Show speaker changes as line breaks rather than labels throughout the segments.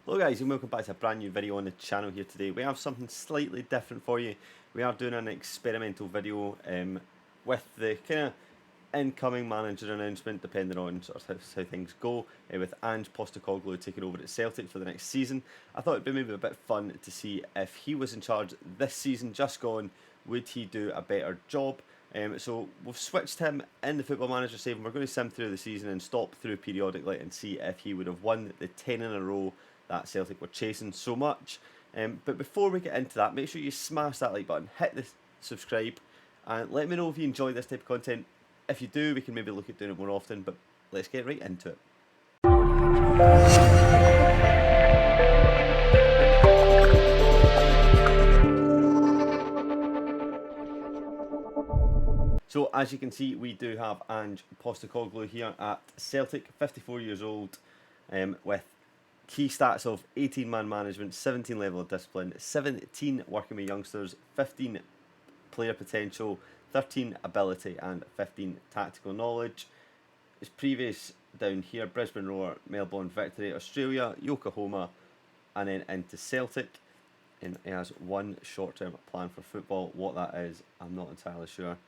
Hello guys and welcome back to a brand new video on the channel here today. We have something slightly different for you. We are doing an experimental video with the kind of incoming manager announcement, depending on sort of how things go, with Ange Postecoglou taking over at Celtic for the next season. I thought it'd be maybe a bit fun to see if he was in charge this season just gone, would he do a better job? So we've switched him in the Football Manager save, and we're going to sim through the season and stop through periodically and see if he would have won the 10 in a row that Celtic were chasing so much. But before we get into that, make sure you smash that like button, hit the subscribe, and let me know if you enjoy this type of content. If you do, we can maybe look at doing it more often, but let's get right into it. So as you can see, we do have Ange Postecoglou here at Celtic, 54 years old, with key stats of 18-man management, 17 level of discipline, 17 working with youngsters, 15 player potential, 13 ability and 15 tactical knowledge. His previous down here: Brisbane Roar, Melbourne Victory, Australia, Yokohama, and then into Celtic. And he has one short-term plan for football. What that is, I'm not entirely sure.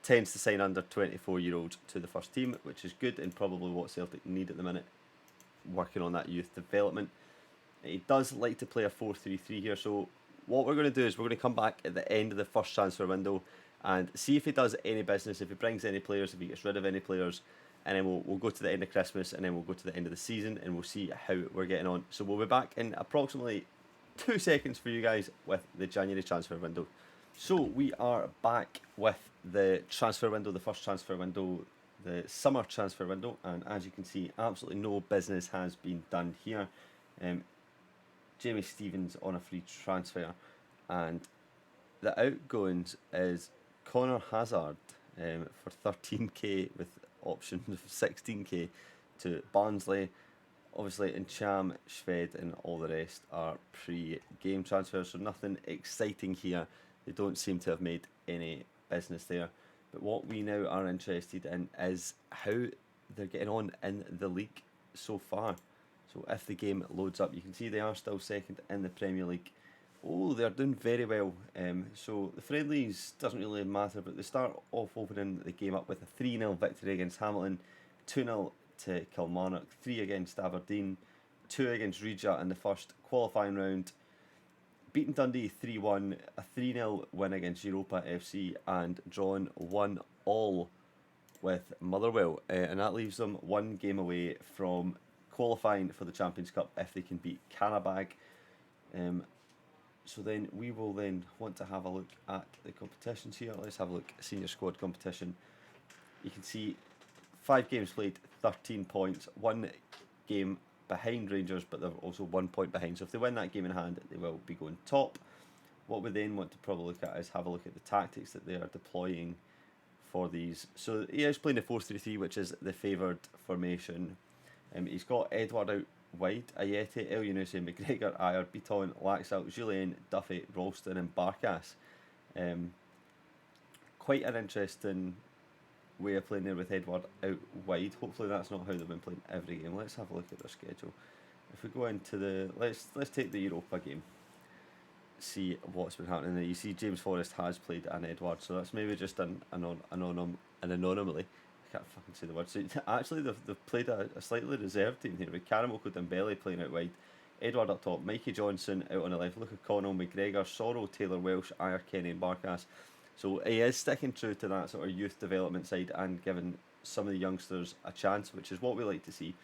Tends to sign under 24-year-olds to the first team, which is good and probably what Celtic need at the minute, working on that youth development. He does like to play a 4-3-3 here, so what we're going to do is we're going to come back at the end of the first transfer window and see if he does any business, if he brings any players, if he gets rid of any players, and then we'll go to the end of Christmas, and then we'll go to the end of the season, and we'll see how we're getting on. So we'll be back in approximately 2 seconds for you guys with the January transfer window. So we are back with the transfer window, the first transfer window, the summer transfer window, and as you can see, absolutely no business has been done here. Jamie Stevens on a free transfer, and the outgoings is Connor Hazard for 13k with options of 16k to Barnsley. Obviously, Encham, Shved, and all the rest are pre-game transfers, so nothing exciting here. They don't seem to have made any business there. But what we now are interested in is how they're getting on in the league so far. So if the game loads up, you can see they are still second in the Premier League. Oh, they're doing very well. So the friendlies doesn't really matter, but they start off opening the game up with a 3-0 victory against Hamilton, 2-0 to Kilmarnock, 3 against Aberdeen, 2 against Regia in the first qualifying round, beaten Dundee 3-1, a 3-0 win against Europa FC, and drawn 1-1 with Motherwell. And that leaves them one game away from qualifying for the Champions Cup if they can beat Karabag. So then we will then want to have a look at the competitions here. Let's have a look at senior squad competition. You can see 5 games played, 13 points, 1 game behind Rangers, but they're also 1 point behind. So if they win that game in hand, they will be going top. What we then want to probably look at is have a look at the tactics that they are deploying for these. So he is playing the 4-3-3, which is the favoured formation. He's got Edward out wide, Ayete, Elyounoussi, McGregor, Ayer, Beaton, Laxalt, Julien, Duffy, Ralston and Barkas. Quite an interesting way of playing there with Edward out wide. Hopefully that's not how they've been playing every game. Let's have a look at their schedule. If we go into the let's take the Europa game, see what's been happening there. You see James Forrest has played an Edward, so that's maybe just an anomaly. I can't fucking say the word. So actually they've played a slightly reserved team here with Karamoko Dembele playing out wide, Edward up top, Mikey Johnson out on the left, Luca Connell, McGregor, Sorrow, Taylor Welsh, Ayer, Kenny and Barkas. So he is sticking true to that sort of youth development side and giving some of the youngsters a chance, which is what we like to see.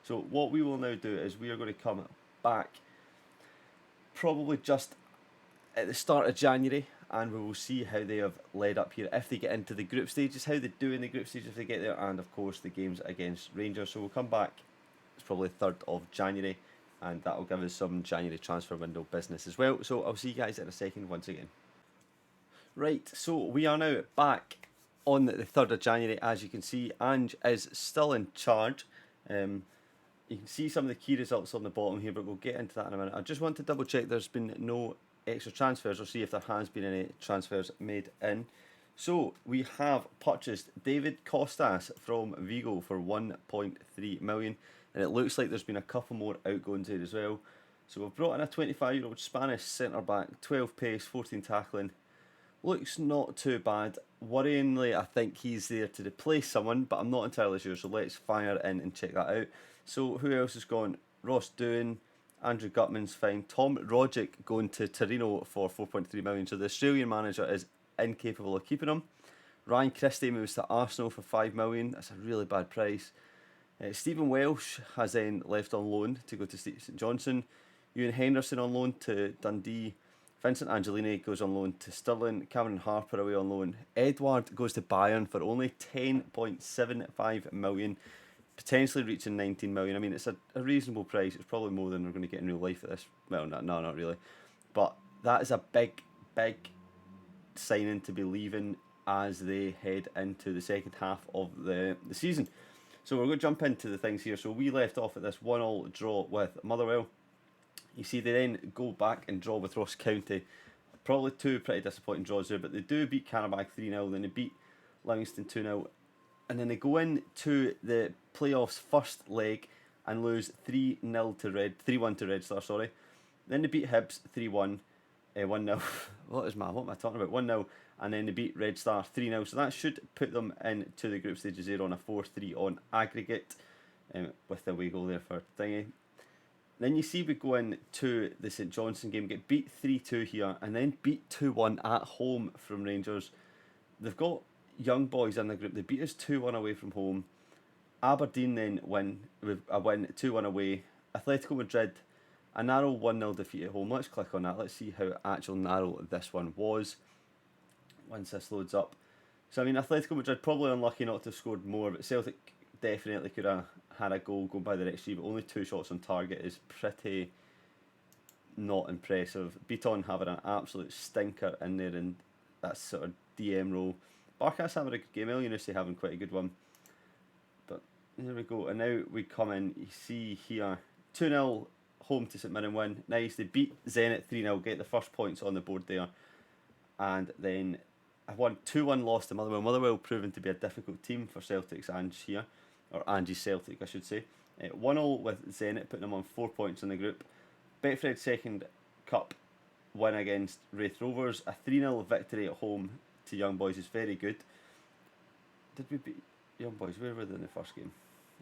So what we will now do is we are going to come back probably just at the start of January, and we will see how they have led up here, if they get into the group stages, how they do in the group stage if they get there, and of course the games against Rangers. So we'll come back, it's probably 3rd of January, and that will give us some January transfer window business as well. So I'll see you guys in a second once again. Right, so we are now back on the 3rd of January. As you can see, Ange is still in charge. You can see some of the key results on the bottom here, but we'll get into that in a minute. I just want to double check there's been no extra transfers, or see if there has been any transfers made in. So we have purchased David Costas from Vigo for 1.3 million. and it looks like there's been a couple more outgoings here as well. So we've brought in a 25-year-old Spanish centre-back, 12 pace, 14 tackling. Looks not too bad. Worryingly, I think he's there to replace someone, but I'm not entirely sure, so let's fire in and check that out. So who else has gone? Ross Doohan, Andrew Gutman's fine. Tom Rogic going to Torino for 4.3 million, so the Australian manager is incapable of keeping him. Ryan Christie moves to Arsenal for 5 million, that's a really bad price. Stephen Welsh has then left on loan to go to St Johnstone. Ewan Henderson on loan to Dundee. Vincent Angelini goes on loan to Stirling. Cameron Harper away on loan. Edward goes to Bayern for only 10.75 million, potentially reaching 19 million. I mean, it's a reasonable price. It's probably more than we're going to get in real life at this. Well, no, not really. But that is a big signing to be leaving as they head into the second half of the season. So we're going to jump into the things here. So we left off at this 1-1 draw with Motherwell. You see they then go back and draw with Ross County. Probably two pretty disappointing draws there, but they do beat Karabakh 3-0, then they beat Livingston 2-0, and then they go into the playoffs first leg and lose 3-1 to Red Star, sorry. Then they beat Hibs 3-1, 1-0. What am I talking about? 1-0, and then they beat Red Star 3-0. So that should put them into the group stages there on a 4-3 on aggregate, with the away goal there for thingy. Then you see we go into the St Johnstone game, get beat 3-2 here, and then beat 2-1 at home from Rangers. They've got young boys in the group. They beat us 2-1 away from home. Aberdeen then win with a win 2-1 away. Atletico Madrid, a narrow 1-0 defeat at home. Let's click on that. Let's see how actual narrow this one was once this loads up. So I mean, Atletico Madrid probably unlucky not to have scored more, but Celtic definitely could have had a goal going by the XG, but only 2 shots on target is pretty not impressive. Beaton having an absolute stinker in there in that sort of DM role. Barkas having a good game, Elyounoussi having quite a good one. But there we go, and now we come in, you see here, 2-0 home to St Mirren win. Nice, they beat Zenit 3-0, get the first points on the board there. And then a 2-1 loss to Motherwell. Motherwell proving to be a difficult team for Celtic's Ange here. Or Angie's Celtic, I should say. 1-0 with Zenit, putting them on 4 points in the group. Betfred's second cup win against Wraith Rovers. A 3-0 victory at home to Young Boys is very good. Did we beat Young Boys? Where were they in the first game?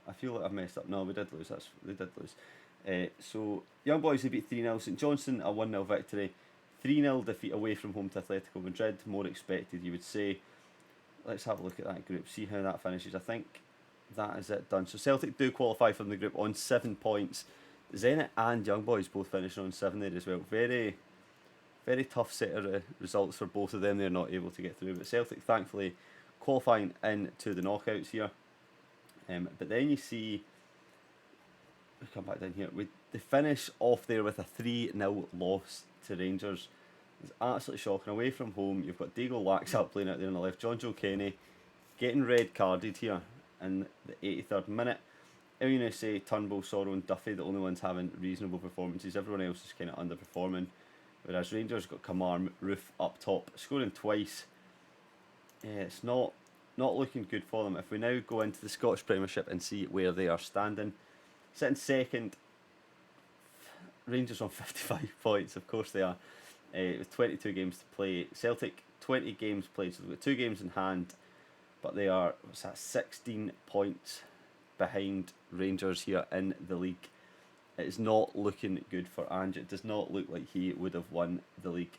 I feel like I've messed up. No, we did lose. They did lose. So Young Boys, they beat 3-0. St Johnstone, a 1-0 victory. 3-0 defeat away from home to Atletico Madrid. More expected, you would say. Let's have a look at that group, see how that finishes. I think that is it done. So Celtic do qualify from the group on 7 points. Zenit and Young Boys both finishing on 7 there as well. Very tough set of results for both of them. They're not able to get through, but Celtic thankfully qualifying into the knockouts here. But then you see, we come back down here, they finish off there with a 3-0 loss to Rangers. It's absolutely shocking. Away from home, you've got Diego Laxalt playing out there on the left, John Joe Kenny getting red carded here in the 83rd minute. Elyounoussi, Turnbull, Sorrow and Duffy, the only ones having reasonable performances. Everyone else is kind of underperforming. Whereas Rangers got Kamar Roof up top, scoring twice. Yeah, it's not looking good for them. If we now go into the Scottish Premiership and see where they are standing. Sitting second, Rangers on 55 points, of course they are. With 22 games to play. Celtic, 20 games played, so they've got 2 games in hand. But they are, 16 points behind Rangers here in the league. It is not looking good for Ange. It does not look like he would have won the league.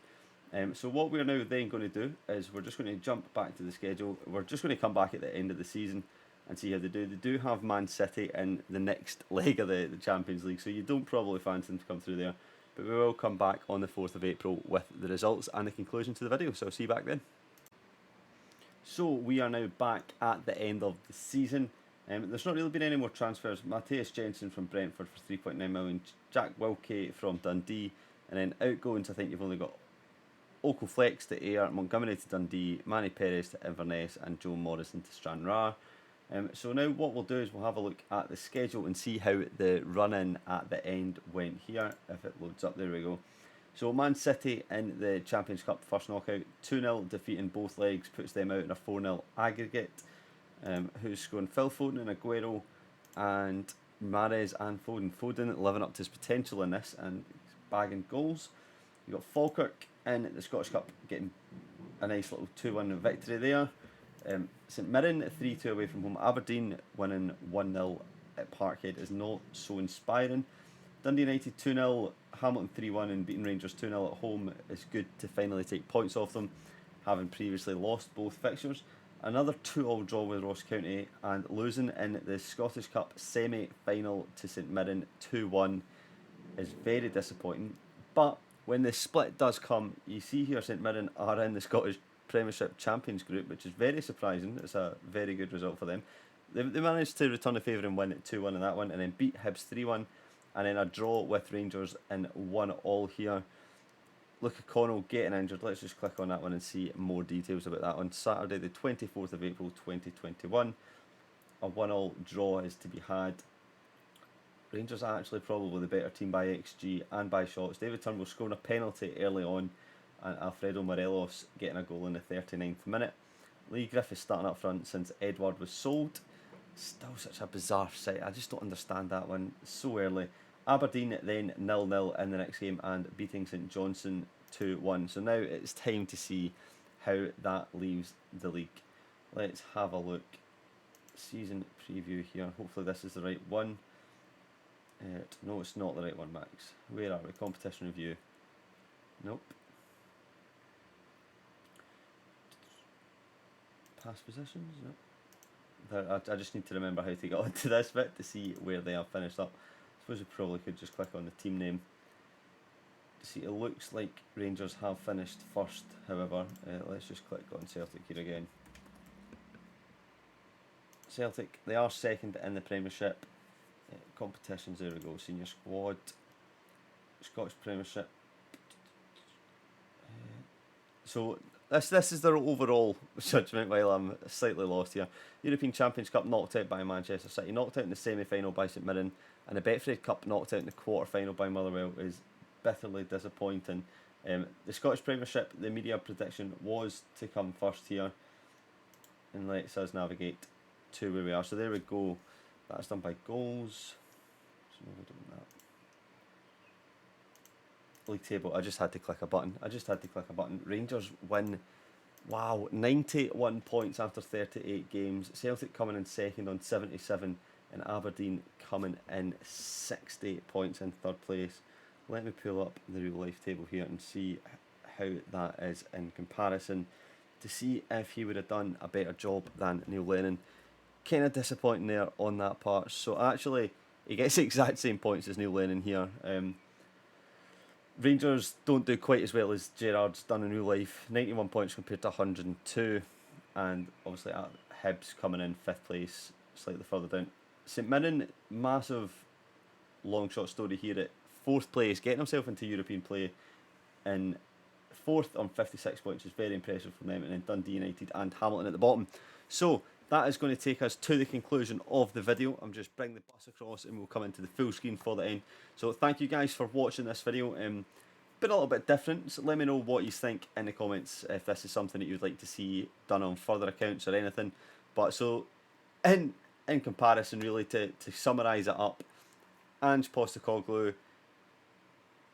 So what we're now then going to do is we're just going to jump back to the schedule. We're just going to come back at the end of the season and see how they do. They do have Man City in the next leg of the Champions League, so you don't probably fancy them to come through there. But we will come back on the 4th of April with the results and the conclusion to the video, so I'll see you back then. So we are now back at the end of the season. There's not really been any more transfers. Matthias Jensen from Brentford for 3.9 million, Jack Wilkie from Dundee, and then outgoings I think you've only got Oko Flex to Ayr, Montgomery to Dundee, Manny Perez to Inverness and Joe Morrison to Stranraer. So now what we'll do is we'll have a look at the schedule and see how the run-in at the end went here. If it loads up, there we go. So Man City in the Champions Cup first knockout, 2-0 defeat in both legs, puts them out in a 4-0 aggregate. Who's scoring? Phil Foden and Aguero, and Mahrez and Foden. Foden living up to his potential in this and bagging goals. You got Falkirk in the Scottish Cup getting a nice little 2-1 victory there. St Mirren 3-2 away from home. Aberdeen winning 1-0 at Parkhead is not so inspiring. Dundee United 2-0, Hamilton 3-1 and beating Rangers 2-0 at home is good to finally take points off them, having previously lost both fixtures. Another 2-2 draw with Ross County and losing in the Scottish Cup semi-final to St Mirren 2-1 is very disappointing. But when the split does come, you see here St Mirren are in the Scottish Premiership Champions group, which is very surprising. It's a very good result for them. They managed to return the favour and win it 2-1 in that one, and then beat Hibs 3-1, and then a draw with Rangers in 1-1 here. Luke O'Connell getting injured. Let's just click on that one and see more details about that. On Saturday the 24th of April 2021, a 1-1 draw is to be had. Rangers are actually probably the better team by XG and by shots. David Turnbull scoring a penalty early on, and Alfredo Morelos getting a goal in the 39th minute. Lee Griffiths starting up front since Edward was sold. Still such a bizarre sight. I just don't understand that one so early. Aberdeen then 0-0 in the next game and beating St Johnstone 2-1. So now it's time to see how that leaves the league. Let's have a look. Season preview here. Hopefully this is the right one. No, it's not the right one, Max. Where are we? Competition review. Nope. Past positions? Nope. I just need to remember how to get onto this bit to see where they have finished up. I suppose we probably could just click on the team name. See, it looks like Rangers have finished first, however. Let's just click on Celtic here again. Celtic, they are second in the Premiership. Competitions, there we go. Senior squad. Scottish Premiership. So this is their overall judgment while I'm slightly lost here. European Champions Cup knocked out by Manchester City, knocked out in the semi-final by St Mirren, and the Betfred Cup knocked out in the quarter-final by Motherwell is bitterly disappointing. The Scottish Premiership, the media prediction was to come first here, and lets us navigate to where we are. So there we go. That's done by goals. So we're doing that. League table, I just had to click a button. Rangers win, wow, 91 points after 38 games. Celtic coming in second on 77, and Aberdeen coming in 60 points in third place. Let me pull up the real life table here and see how that is in comparison, to see if he would have done a better job than Neil Lennon. Kind of disappointing there on that part. So actually, he gets the exact same points as Neil Lennon here. Rangers don't do quite as well as Gerrard's done in real life. 91 points compared to 102. And obviously Hibs coming in 5th place, slightly further down. St Mirren, massive long shot story here at 4th place, getting himself into European play in 4th on 56 points is very impressive from them. And then Dundee United and Hamilton at the bottom. So that is going to take us to the conclusion of the video. I'm just bringing the bus across and we'll come into the full screen for the end. So thank you guys for watching this video. Been a little bit different, so let me know what you think in the comments if this is something that you'd like to see done on further accounts or anything. But so in comparison, really, to summarise it up, Ange Postecoglou,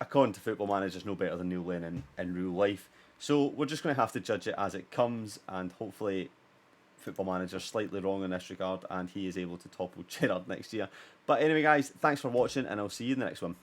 according to Football Manager, is no better than Neil Lennon in real life. So we're just going to have to judge it as it comes, and hopefully Football Manager slightly wrong in this regard and he is able to topple Gerrard next year. But anyway guys, thanks for watching and I'll see you in the next one.